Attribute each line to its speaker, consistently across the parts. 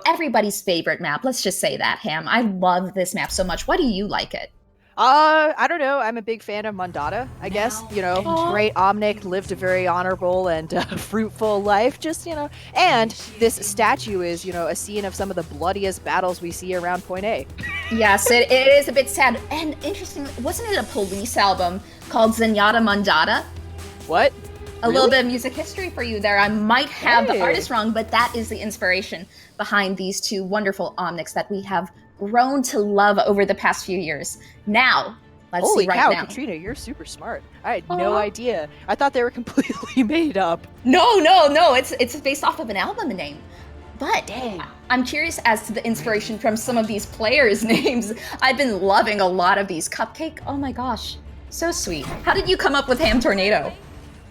Speaker 1: everybody's favorite map. Let's just say that, Ham. I love this map so much. Why do you like it?
Speaker 2: I don't know. I'm a big fan of Mondada, I guess. Great Omnic, lived a very honorable and fruitful life. And this statue is, a scene of some of the bloodiest battles we see around Point A.
Speaker 1: Yes, it is a bit sad. And interesting, wasn't it a Police album called Zenyatta Mondada?
Speaker 2: What?
Speaker 1: A little bit of music history for you there. I might have the artist wrong, but that is the inspiration behind these two wonderful Omnics that we have grown to love over the past few years. Now, let's
Speaker 2: Holy
Speaker 1: see right
Speaker 2: cow,
Speaker 1: now.
Speaker 2: Katrina, you're super smart. I had no idea. I thought they were completely made up.
Speaker 1: No. It's based off of an album name. But
Speaker 2: Dang.
Speaker 1: I'm curious as to the inspiration from some of these players' names. I've been loving a lot of these. Cupcake, oh my gosh, so sweet. How did you come up with Ham Tornado?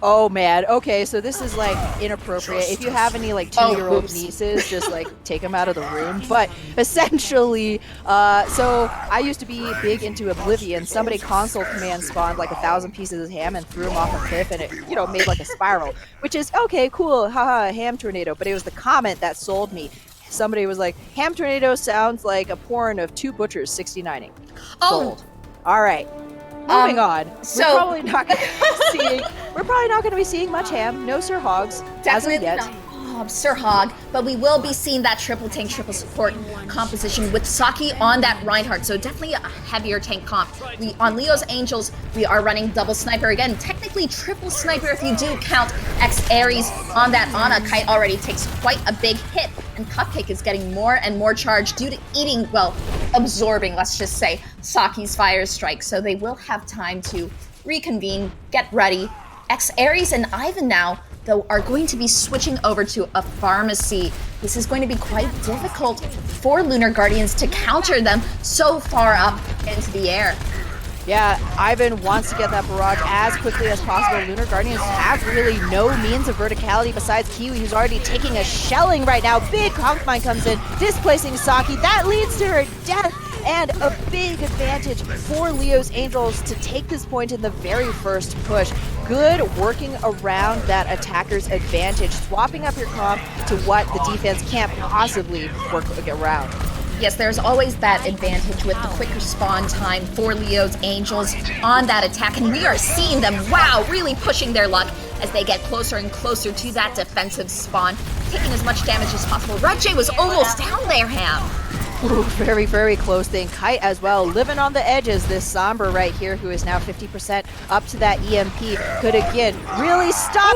Speaker 2: Oh man, okay, so this is like inappropriate. If you have any like 2-year-old nieces, just like take them out of the room. But essentially, so I used to be big into Oblivion. Somebody console command spawned like 1,000 pieces of ham and threw them off a cliff, and it, made like a spiral, which is okay, cool, haha, ham tornado. But it was the comment that sold me. Somebody was like, ham tornado sounds like a porn of two butchers 69ing. Sold. All right. Moving on.
Speaker 1: So
Speaker 2: we're probably not going to be seeing much ham. No Sir Hogs.
Speaker 1: Definitely
Speaker 2: as of yet.
Speaker 1: not. Sir Hog, but we will be seeing that triple tank, triple support composition with Saki on that Reinhardt. So definitely a heavier tank comp. On Leo's Angels, we are running double sniper again. Technically triple sniper if you do count X Ares on that Ana. Kite already takes quite a big hit, and Cupcake is getting more and more charge due to absorbing, let's just say, Saki's fire strike. So they will have time to reconvene, get ready. X Ares and Ivan now, though, are going to be switching over to a pharmacy. This is going to be quite difficult for Lunar Guardians to counter them so far up into the air.
Speaker 2: Yeah, Ivan wants to get that barrage as quickly as possible. Lunar Guardians have really no means of verticality besides Kiwi, who's already taking a shelling right now. Big Conch Mine comes in, displacing Saki. That leads to her death, and a big advantage for Leo's Angels to take this point in the very first push. Good working around that attacker's advantage, swapping up your comp to what the defense can't possibly work around.
Speaker 1: Yes, there's always that advantage with the quicker spawn time for Leo's Angels on that attack, and we are seeing them, really pushing their luck as they get closer and closer to that defensive spawn, taking as much damage as possible. Red Jay was almost down there, Ham.
Speaker 2: Ooh, very, very close thing. Kite as well, living on the edges. This Sombra right here, who is now 50% up to that EMP, could again really stop.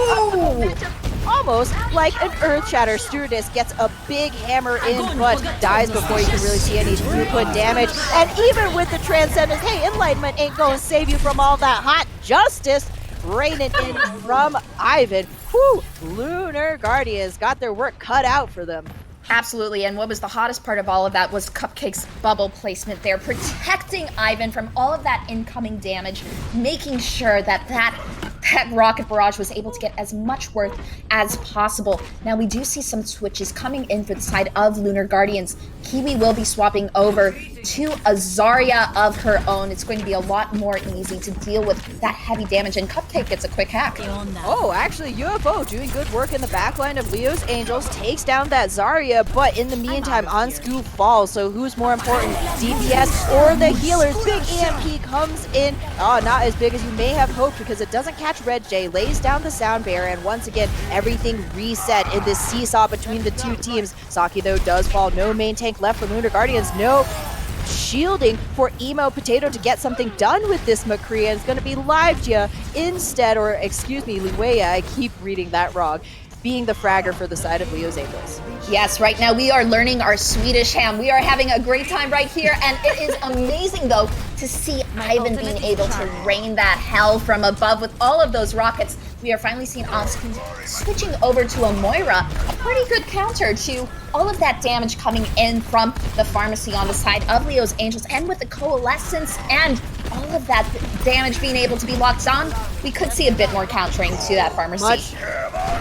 Speaker 2: Almost like an Earth Shatter. Stewardess gets a big hammer in, but dies before you can really see any throughput damage. And even with the Transcendence, hey, Enlightenment ain't gonna save you from all that hot justice raining in from Ivan. Whew, Lunar Guardians got their work cut out for them.
Speaker 1: Absolutely, and what was the hottest part of all of that was Cupcake's bubble placement there, protecting Ivan from all of that incoming damage, making sure that rocket barrage was able to get as much worth as possible. Now we do see some switches coming in for the side of Lunar Guardians. Kiwi will be swapping over to a Zarya of her own. It's going to be a lot more easy to deal with that heavy damage, and Cupcake gets a quick hack.
Speaker 2: Oh, actually, UFO doing good work in the backline of Leo's Angels, takes down that Zarya, but in the meantime, Ansku falls. So who's more important, DPS or the healers? Big EMP comes in. Oh, not as big as you may have hoped because it doesn't catch Red Jay, lays down the sound barrier, and once again, everything reset in this seesaw between the two teams. Saki, though, does fall. No main tank left for Lunar Guardians. No shielding for Emo Potato to get something done with this McCree, and it's going to be Liveja instead, or excuse me, Liwea, I keep reading that wrong, being the fragger for the side of Leo's Angels.
Speaker 1: Yes, right now we are learning our Swedish, Ham. We are having a great time right here, and it is amazing, though, to see Ivan being able to rain that hell from above with all of those rockets. We are finally seeing Ansku switching over to a Moira, a pretty good counter to all of that damage coming in from the pharmacy on the side of Leo's Angels, and with the coalescence and all of that damage being able to be locked on, we could see a bit more countering to that pharmacy.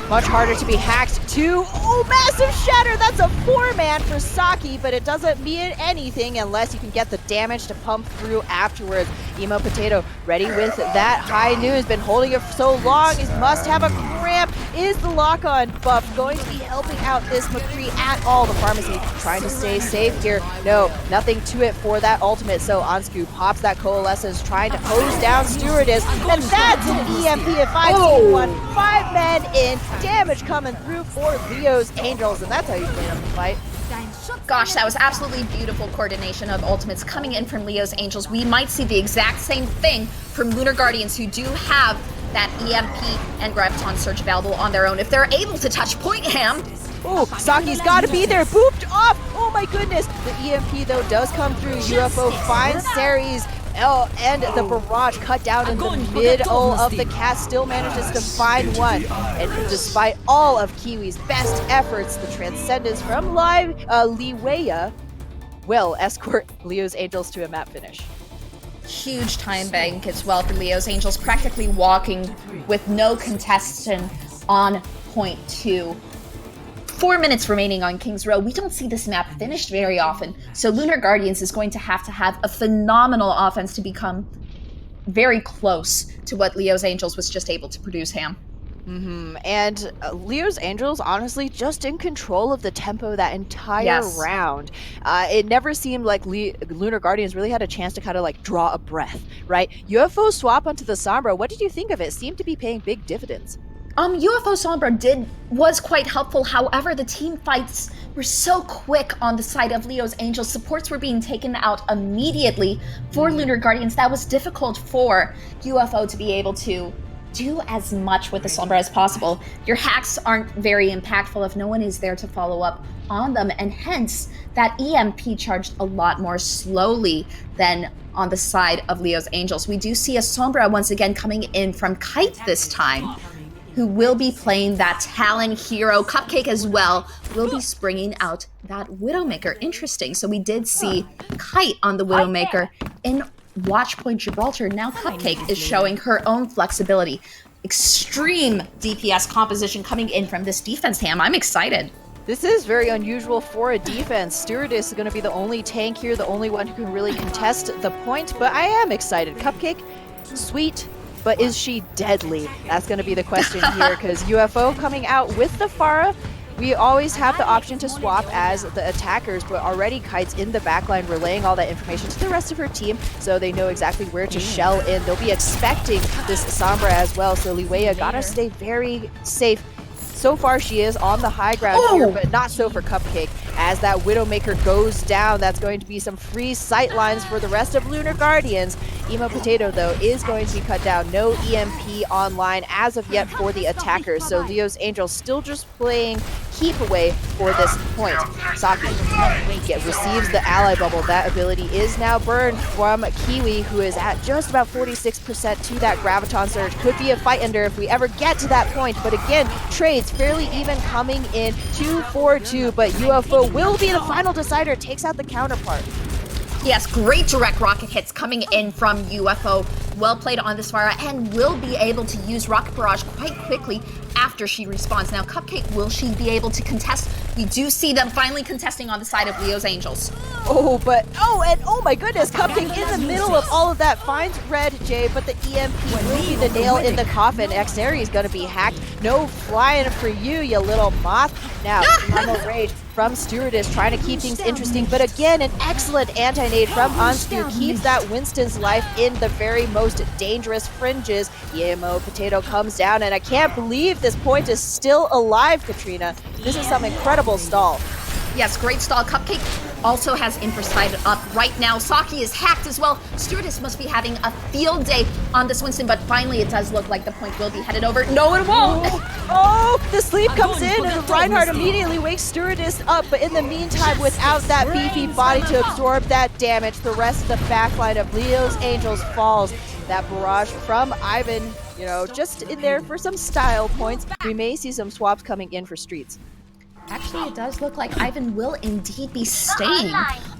Speaker 2: Much harder to be hacked too. Oh, massive shatter! That's a 4-man for Saki, but it doesn't mean anything unless you can get the damage to pump through afterwards. Emo Potato ready with that high news. Been holding it for so long. He must have a cramp is the lock-on buff going to be helping out this McCree at all? The pharmacy trying to stay safe here. No, nothing to it for that ultimate. So Ansku pops that Coalescence, trying to hose down Stewardess. And that's an EMP at 5-1. 5 men in. Damage coming through for Leo's Angels. And that's how you play them the fight.
Speaker 1: Gosh, that was absolutely beautiful coordination of ultimates coming in from Leo's Angels. We might see the exact same thing from Lunar Guardians, who do have that EMP and Graviton Surge available on their own if they're able to touch point Ham.
Speaker 2: Oh, Saki's got to be there. Booped off. Oh my goodness. The EMP though does come through. UFO finds Ceres. Oh, and the barrage cut down in the middle of the cast still manages to find one. And despite all of Kiwi's best efforts, the Transcendence from Liwea will escort Leo's Angels to a map finish.
Speaker 1: Huge time bank as well for Leo's Angels, practically walking with no contestant on point 2. 4 minutes remaining on King's Row. We don't see this map finished very often, so Lunar Guardians is going to have a phenomenal offense to become very close to what Leo's Angels was just able to produce, Ham.
Speaker 2: And Leo's Angels, honestly, just in control of the tempo that entire round. It never seemed like Lunar Guardians really had a chance to kind of like draw a breath, right? UFO swap onto the Sombra. What did you think of it? Seemed to be paying big dividends.
Speaker 1: UFO Sombra was quite helpful. However, the team fights were so quick on the side of Leo's Angels. Supports were being taken out immediately for Lunar Guardians. That was difficult for UFO to be able to do as much with the Sombra as possible. Your hacks aren't very impactful if no one is there to follow up on them, and hence that EMP charged a lot more slowly than on the side of Leo's Angels. We do see a Sombra once again coming in from Kite this time, who will be playing that Talon hero. Cupcake as well will be springing out that Widowmaker. Interesting. So we did see Kite on the Widowmaker in Watchpoint Gibraltar. Now Cupcake is showing her own flexibility. Extreme DPS composition coming in from this defense, Ham. I'm excited.
Speaker 2: This is very unusual for a defense. Stewardess is going to be the only tank here, the only one who can really contest the point, but I am excited. Cupcake, sweet, but is she deadly? That's going to be the question here, because UFO coming out with the Pharah. We always have the option to swap as the attackers, but already Kite's in the backline relaying all that information to the rest of her team, so they know exactly where to shell in. They'll be expecting this Sombra as well, so Liwea gotta stay very safe. So far, she is on the high ground here, but not so for Cupcake. As that Widowmaker goes down, that's going to be some free sight lines for the rest of Lunar Guardians. Emo Potato, though, is going to be cut down. No EMP online as of yet for the attackers. So Leo's Angels still just playing keep away for this point. Saki receives the ally bubble. That ability is now burned from Kiwi, who is at just about 46% to that Graviton Surge. Could be a fight ender if we ever get to that point. But again, trades fairly even coming in 2-4-2, but UFO will be the final decider, takes out the counterpart.
Speaker 1: Yes, great direct rocket hits coming in from UFO. Well played on this Pharah, and will be able to use Rocket Barrage quite quickly after she respawns. Now, Cupcake, will she be able to contest? We do see them finally contesting on the side of Leo's Angels.
Speaker 2: Oh my goodness, Cupcake in the middle of all of that finds Red Jay, but the EMP will be the nail in the coffin. Xeri is going to be hacked. No flying for you, you little moth. Now, Primal Rage from Stewardess trying to keep things interesting, but again, an excellent anti-nade from Ansku keeps that Winston's life in the very most dangerous fringes. Emo Potato comes down, and I can't believe this point is still alive, Katrina. This is some incredible stall.
Speaker 1: Yes, great stall. Cupcake also has Infraside up right now. Saki is hacked as well. Stewardess must be having a field day on this Winston, but finally it does look like the point will be headed over. No, it won't!
Speaker 2: The sleep comes in, and the Reinhardt immediately wakes Stewardess up, but in the meantime, without that beefy body to absorb that damage, the rest of the backline of Leo's Angels falls. That barrage from Ivan, just in there for some style points. We may see some swaps coming in for Streets.
Speaker 1: Actually, it does look like Ivan will indeed be staying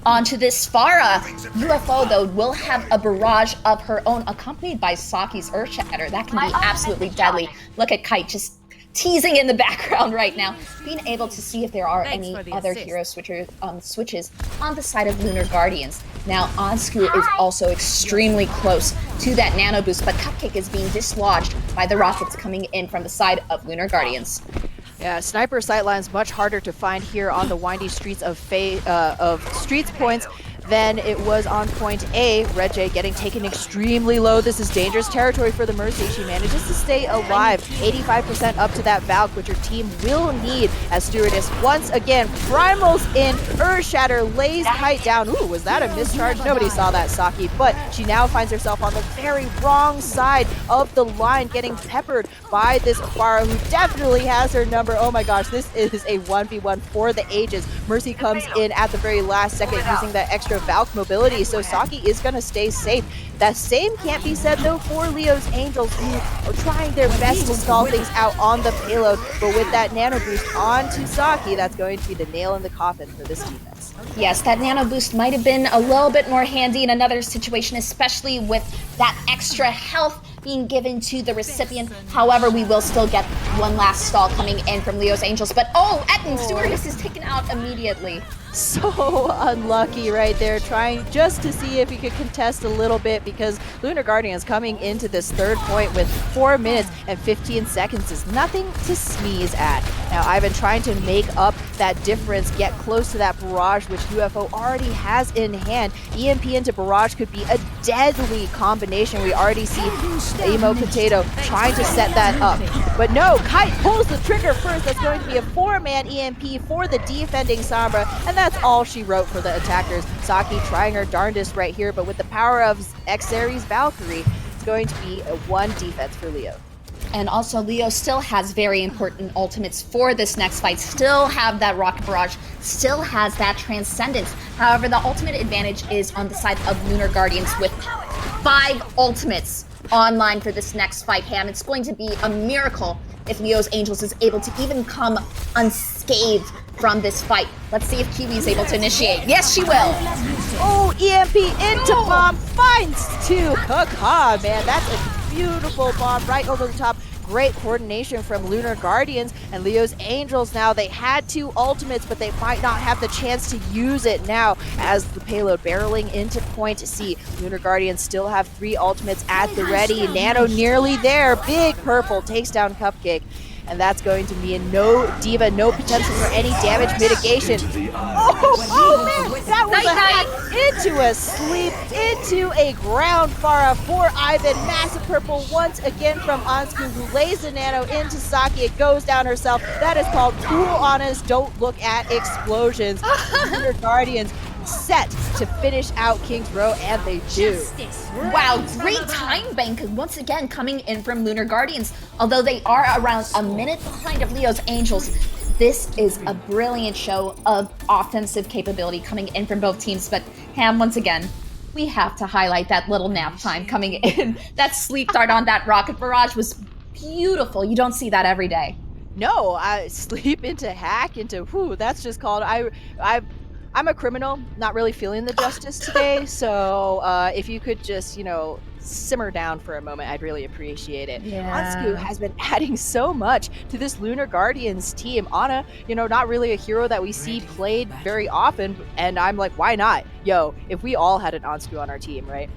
Speaker 1: onto this Pharah. UFO, though, will have a barrage of her own, accompanied by Saki's Earthshatter. That can be absolutely deadly. Look at Kite just teasing in the background right now, being able to see if there are any
Speaker 3: for the
Speaker 1: other
Speaker 3: assist.
Speaker 1: hero switches on the side of Lunar Guardians. Now, Onsku is also extremely close to that nano boost, but Cupcake is being dislodged by the rockets coming in from the side of Lunar Guardians.
Speaker 2: Yeah, sniper sightlines much harder to find here on the windy streets of Streets points than it was on point A. Red J getting taken extremely low. This is dangerous territory for the Mercy. She manages to stay alive. 85% up to that Valk, which her team will need as Stewardess once again primals in. Earthshatter lays Kite down. Ooh, was that a mischarge? Nobody saw that, Saki, but she now finds herself on the very wrong side of the line, getting peppered by this Pharah, who definitely has her number. Oh my gosh, this is a 1v1 for the ages. Mercy comes in at the very last second using that extra Valk mobility, so Saki is going to stay safe. That same can't be said though for Leo's Angels, who are trying their best to stall things out on the payload, but with that nano boost onto Saki, that's going to be the nail in the coffin for this defense.
Speaker 1: Yes, that nano boost might have been a little bit more handy in another situation, especially with that extra health being given to the recipient. However, we will still get one last stall coming in from Leo's Angels, but Etten, Stewardess is taken out immediately.
Speaker 2: So unlucky right there, trying just to see if he could contest a little bit, because Lunar Guardians coming into this third point with 4 minutes and 15 seconds is nothing to sneeze at. Now Ivan trying to make up that difference, get close to that barrage which UFO already has in hand. EMP into barrage could be a deadly combination. We already see Emo Potato trying to set that up, but no, Kite pulls the trigger first. That's going to be a 4-man EMP for the defending Sombra, and that's all she wrote for the attackers. Saki trying her darndest right here, but with the power of X-Aries Valkyrie, it's going to be a 1 defense for Leo.
Speaker 1: And also, Leo still has very important ultimates for this next fight. Still have that Rocket Barrage, still has that Transcendence. However, the ultimate advantage is on the side of Lunar Guardians with 5 ultimates online for this next fight, Ham. It's going to be a miracle if Leo's Angels is able to even come unscathed from this fight. Let's see if Kiwi is able to initiate. Yes, she will.
Speaker 2: Oh, EMP into bomb, finds 2. Kaka, man, that's a beautiful bomb right over the top. Great coordination from Lunar Guardians and Leo's Angels. Now they had 2 ultimates, but they might not have the chance to use it now as the payload barreling into point C. Lunar Guardians still have 3 ultimates at the ready. Nano nearly there. Big Purple takes down Cupcake. And that's going to mean no Diva, no potential for any damage mitigation. Oh man, that was a hack into a sleep, into a ground Pharah for Ivan. Massive Purple once again from Onsku, who lays the nano into Saki. It goes down herself. That is called cool, honest, don't look at explosions. Lunar Guardians set to finish out King's Row, and they do.
Speaker 1: Wow, great time bank once again coming in from Lunar Guardians. Although they are around a minute behind of Leo's Angels, this is a brilliant show of offensive capability coming in from both teams. But Ham, once again, we have to highlight that little nap time coming in. That sleep dart on that Rocket Barrage was beautiful. You don't see that every day.
Speaker 2: No, I sleep into hack into whoo. That's just called I'm a criminal, not really feeling the justice today, so if you could just, simmer down for a moment, I'd really appreciate it.
Speaker 1: Yeah.
Speaker 2: Onsku has been adding so much to this Lunar Guardians team. Ana, not really a hero that we see played very often, and I'm like, why not? Yo, if we all had an Onsku on our team, right?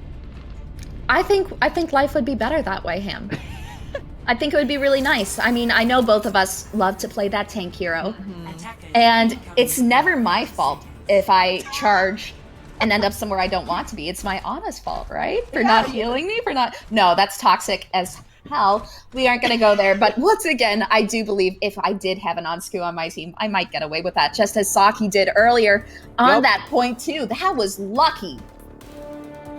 Speaker 1: I think life would be better that way, Ham. I think it would be really nice. I mean, I know both of us love to play that tank hero, and it's never my fault if I charge and end up somewhere I don't want to be. It's my Ana's fault, right? For not healing me, No, that's toxic as hell. We aren't gonna go there, but once again, I do believe if I did have an Onsku on my team, I might get away with that, just as Saki did earlier on that point too. That was lucky.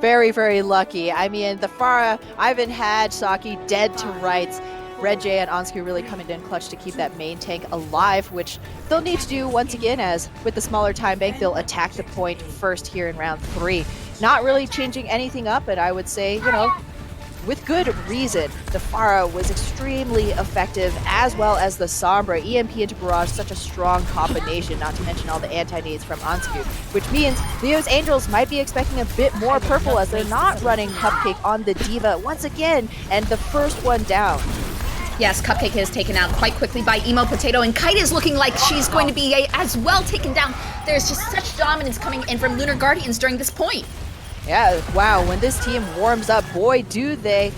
Speaker 2: Very, very lucky. I mean, the Pharah, Ivan had Saki dead to rights. Red J and Onsku really coming in clutch to keep that main tank alive, which they'll need to do once again, as with the smaller time bank, they'll attack the point first here in round 3. Not really changing anything up, and I would say, with good reason, the Pharah was extremely effective, as well as the Sombra. EMP into Barrage, such a strong combination, not to mention all the anti-nades from Onsku, which means Leo's Angels might be expecting a bit more purple as they're not running Cupcake on the Diva once again, and the first one down.
Speaker 1: Yes, Cupcake is taken out quite quickly by Emo Potato, and Kite is looking like she's going to be as well taken down. There's just such dominance coming in from Lunar Guardians during this point.
Speaker 2: Yeah, wow, when this team warms up, boy, do they.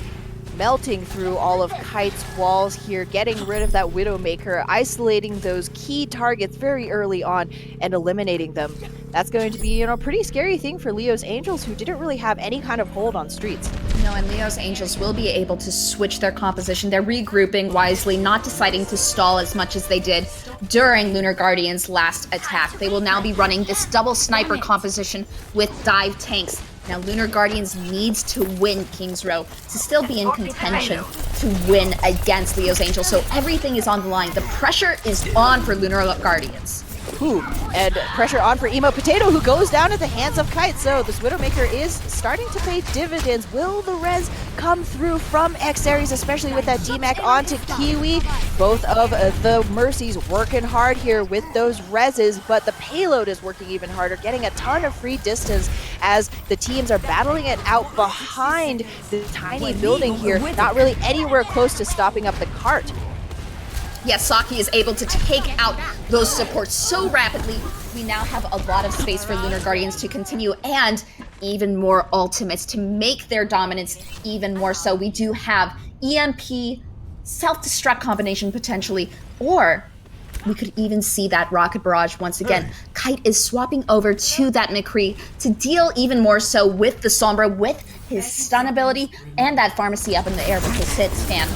Speaker 2: Melting through all of Kite's walls here, getting rid of that Widowmaker, isolating those key targets very early on, and eliminating them. That's going to be, a pretty scary thing for Leo's Angels, who didn't really have any kind of hold on Streets.
Speaker 1: No, and Leo's Angels will be able to switch their composition. They're regrouping wisely, not deciding to stall as much as they did during Lunar Guardian's last attack. They will now be running this double sniper composition with dive tanks. Now, Lunar Guardians needs to win King's Row to still be in contention to win against Leo's Angels. So everything is on the line. The pressure is on for Lunar Guardians.
Speaker 2: Ooh, and pressure on for Emo Potato, who goes down at the hands of Kite. So this Widowmaker is starting to pay dividends. Will the res come through from X-Aries, especially with that DMAC onto Kiwi? Both of the Mercies working hard here with those reses, but the payload is working even harder, getting a ton of free distance as the teams are battling it out behind the tiny building here, not really anywhere close to stopping up the cart.
Speaker 1: Yes, Saki is able to take out those supports so rapidly. We now have a lot of space for Lunar Guardians to continue, and even more ultimates to make their dominance even more so. We do have EMP, self-destruct combination potentially, or we could even see that rocket barrage once again. Kite is swapping over to that McCree to deal even more so with the Sombra, with his stun ability, and that pharmacy up in the air with his hit scan.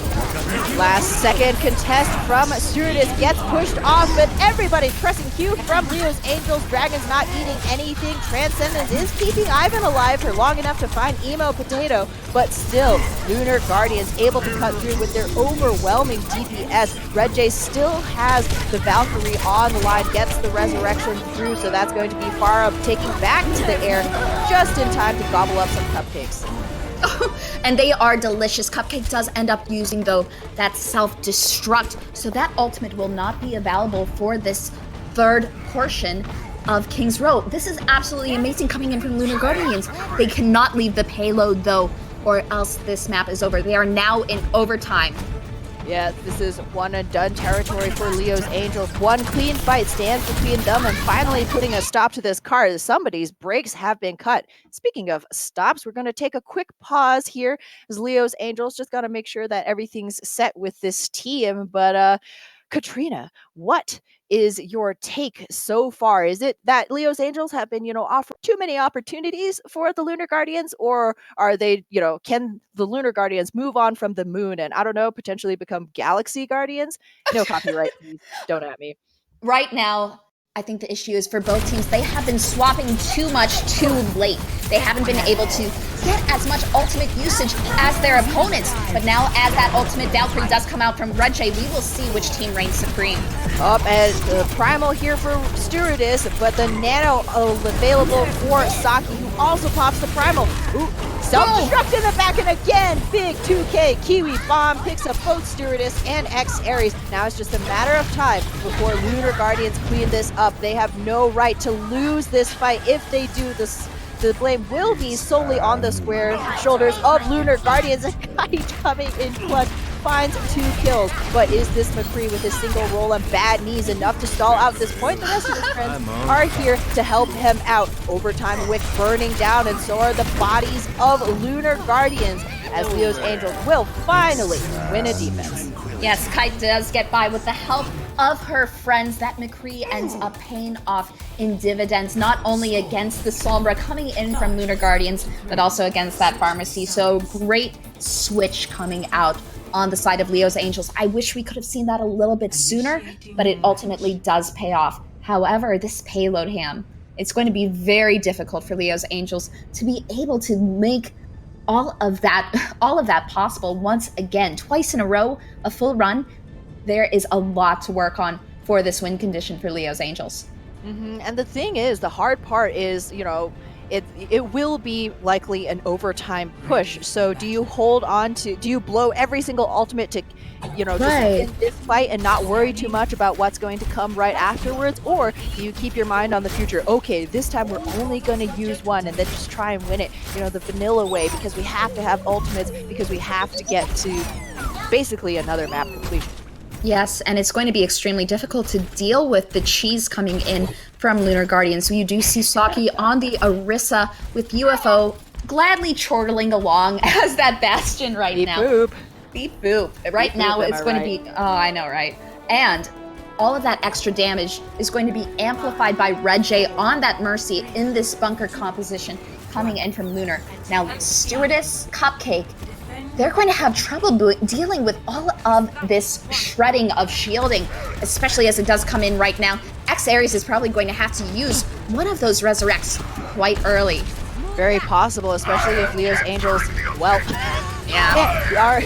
Speaker 2: Last second contest from Stewardess gets pushed off, but everybody's pressing Q from Leo's Angels. Dragon's not eating anything. Transcendence is keeping Ivan alive for long enough to find Emo Potato, but still, Lunar Guardians able to cut through with their overwhelming DPS. Red J still has the Valkyrie on the line, gets the resurrection through, so that's going to be far up, taking back to the air just in time to gobble up some cupcakes.
Speaker 1: And they are delicious. Cupcake does end up using, though, that self-destruct, so that ultimate will not be available for this third portion of King's Row. This is absolutely amazing coming in from Lunar Guardians. They cannot leave the payload, though, or else this map is over. They are now in overtime.
Speaker 2: Yeah, this is one and done territory for Leo's Angels. One clean fight stands between them and finally putting a stop to this car. Somebody's brakes have been cut. Speaking of stops, we're going to take a quick pause here as Leo's Angels just got to make sure that everything's set with this team. But Katrina, what is your take so far? Is it that Leo's Angels have been, offered too many opportunities for the Lunar Guardians, or are they, can the Lunar Guardians move on from the moon and, I don't know, potentially become Galaxy Guardians? No copyright, please don't at me.
Speaker 1: Right now, I think the issue is for both teams, they have been swapping too much too late. They haven't been able to get as much ultimate usage as their opponents. But now, as that ultimate Valkyrie does come out from Red Jay, we will see which team reigns supreme.
Speaker 2: Up as the Primal here for Stewardess, but the Nano available for Saki, who also pops the Primal. Ooh, self-destruct in the back, and again, big 2K Kiwi Bomb picks up both Stewardess and X-Aries. Now it's just a matter of time before Lunar Guardians clean this up. They have no right to lose this fight. If they do, the blame will be solely on the square shoulders of Lunar Guardians. And Kite coming in clutch finds 2 kills. But is this McCree with his single roll and bad knees enough to stall out this point? The rest of his friends are here to help him out. Overtime Wick burning down, and so are the bodies of Lunar Guardians, as Leo's Angels will finally win a defense.
Speaker 1: Yes, Kite does get by with the help of her friends. That McCree ends up paying off in dividends, not only against the Sombra coming in from Lunar Guardians, but also against that pharmacy. So great switch coming out on the side of Leo's Angels. I wish we could have seen that a little bit sooner, but it ultimately does pay off. However, this payload ham, it's going to be very difficult for Leo's Angels to be able to make all of that possible once again, twice in a row, a full run. There is a lot to work on for this win condition for Leo's Angels.
Speaker 2: And the thing is, the hard part is, it will be likely an overtime push. So do you hold on to, do you blow every single ultimate to, just win this fight and not worry too much about what's going to come right afterwards? Or do you keep your mind on the future? Okay, this time we're only going to use one and then just try and win it, the vanilla way, because we have to have ultimates, because we have to get to basically another map completion.
Speaker 1: Yes, and it's going to be extremely difficult to deal with the cheese coming in from Lunar Guardians. You do see Saki on the Orisa with UFO gladly chortling along as that Bastion right
Speaker 2: Beep
Speaker 1: now.
Speaker 2: boop.
Speaker 1: Beep boop. Right
Speaker 2: Beep
Speaker 1: now
Speaker 2: boop,
Speaker 1: it's
Speaker 2: am I
Speaker 1: going
Speaker 2: right?
Speaker 1: to be, oh, I know, right? And all of that extra damage is going to be amplified by Red J on that Mercy in this bunker composition coming in from Lunar. Now, Stewardess, Cupcake, they're going to have trouble dealing with all of this shredding of shielding, especially as it does come in right now. X-Aries is probably going to have to use one of those resurrects quite early.
Speaker 2: Very possible, especially if Leo's Angels, well,
Speaker 1: Yeah.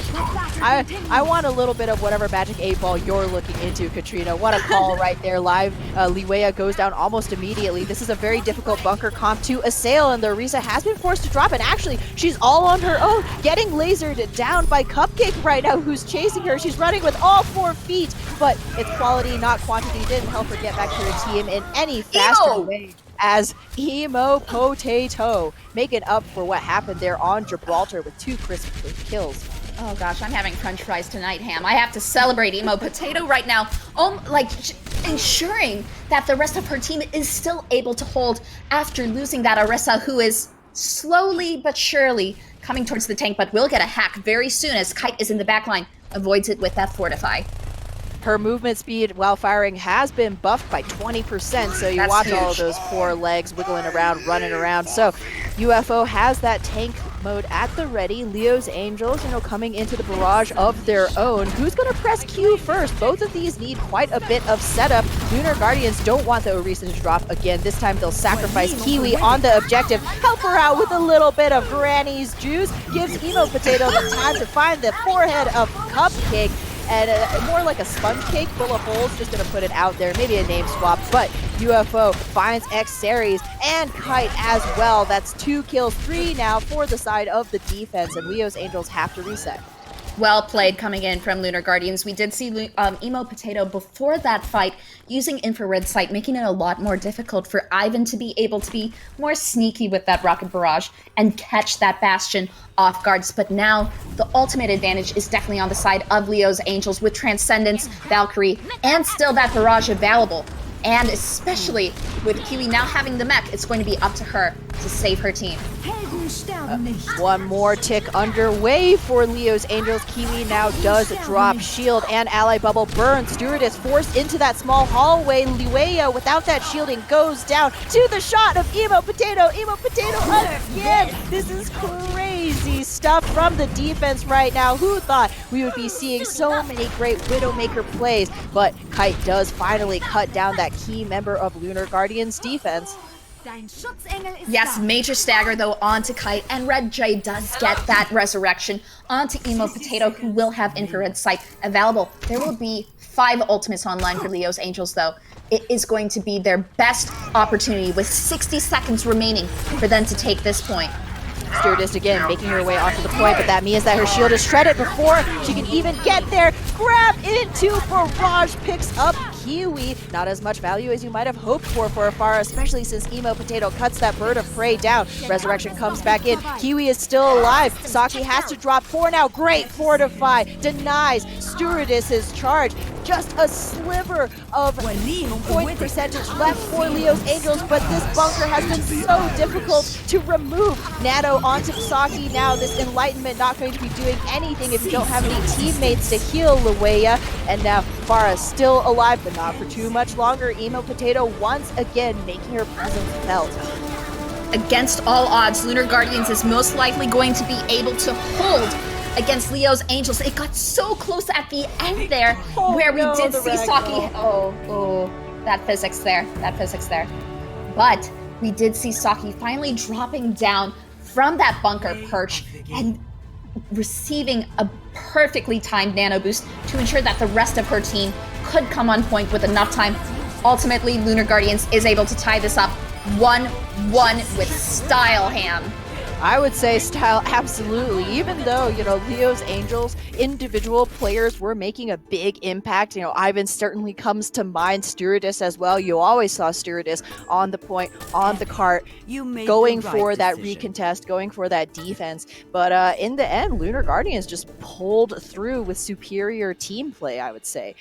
Speaker 2: I want a little bit of whatever magic 8-ball you're looking into, Katrina. What a call right there live. Liwea goes down almost immediately. This is a very difficult bunker comp to assail, and the Orisa has been forced to drop, and actually, she's all on her own, getting lasered down by Cupcake right now, who's chasing her. She's running with all 4 feet, but it's quality, not quantity. Didn't help her get back to her team in any faster way. As Emo Potato making up for what happened there on Gibraltar with 2 crisp kills.
Speaker 1: Oh gosh, I'm having French fries tonight, Ham. I have to celebrate Emo Potato right now. Ensuring that the rest of her team is still able to hold after losing that Orisa, who is slowly but surely coming towards the tank, but will get a hack very soon as Kite is in the backline, avoids it with that Fortify.
Speaker 2: Her movement speed while firing has been buffed by 20%, so you
Speaker 1: That's
Speaker 2: watch
Speaker 1: huge.
Speaker 2: all of those 4 legs wiggling around, running around. So UFO has that tank mode at the ready. Leo's Angels, coming into the barrage of their own. Who's going to press Q first? Both of these need quite a bit of setup. Lunar Guardians don't want the Orisa to drop again. This time they'll sacrifice Kiwi on the objective. Help her out with a little bit of Granny's juice. Gives Emo Potato the time to find the forehead of Cupcake. And more like a sponge cake full of holes, just gonna put it out there, maybe a name swap, but UFO finds X-Series and Kite as well. That's 2 kills, 3 now for the side of the defense, and Leo's Angels have to reset.
Speaker 1: Well played coming in from Lunar Guardians. We did see Emo Potato before that fight using infrared sight, making it a lot more difficult for Ivan to be able to be more sneaky with that rocket barrage and catch that Bastion off guards. But now the ultimate advantage is definitely on the side of Leo's Angels with Transcendence, Valkyrie, and still that barrage available. And especially with Kiwi now having the mech, it's going to be up to her to save her team.
Speaker 2: One more tick underway for Leo's Angels. Kiwi now does drop shield and ally bubble burn. Stewardess forced into that small hallway. Liwea without that shielding goes down to the shot of Emo Potato. Emo Potato again. This is crazy stuff from the defense right now. Who thought we would be seeing so many great Widowmaker plays? But Kite does finally cut down that key member of Lunar Guardians defense.
Speaker 1: Yes, major stagger though onto Kite, and Red J does get that resurrection onto Emo Potato, who will have infrared sight available. There will be 5 ultimates online for Leo's Angels though. It is going to be their best opportunity with 60 seconds remaining for them to take this point.
Speaker 2: Stewardess again making her way onto the point, but that means that her shield is shredded before she can even get there. Grab into Barrage, picks up Kiwi. Not as much value as you might have hoped for Afara, especially since Emo Potato cuts that bird of prey down. Resurrection comes back in. Kiwi is still alive. Saki has to drop 4 now. Great Fortify. Denies Stewardess's charge. Just a sliver of point percentage left for Leo's Angels, but this bunker has been so difficult to remove. Nano onto Saki now. This Enlightenment not going to be doing anything if you don't have any teammates to heal Liwea. And now Farah still alive, but not for too much longer. Emo Potato once again making her presence felt.
Speaker 1: Against all odds, Lunar Guardians is most likely going to be able to hold against Leo's Angels. It got so close at the end there, where we did see Saki. Oh, that physics there. But we did see Saki finally dropping down from that bunker perch and receiving a perfectly timed nano boost to ensure that the rest of her team could come on point with enough time. Ultimately, Lunar Guardians is able to tie this up 1-1 with style, Ham.
Speaker 2: I would say style, absolutely. Even though, Leo's Angels, individual players were making a big impact. Ivan certainly comes to mind, Stewardess as well. You always saw Stewardess on the point, on the cart, going for that recontest, going for that defense. But in the end, Lunar Guardians just pulled through with superior team play, I would say.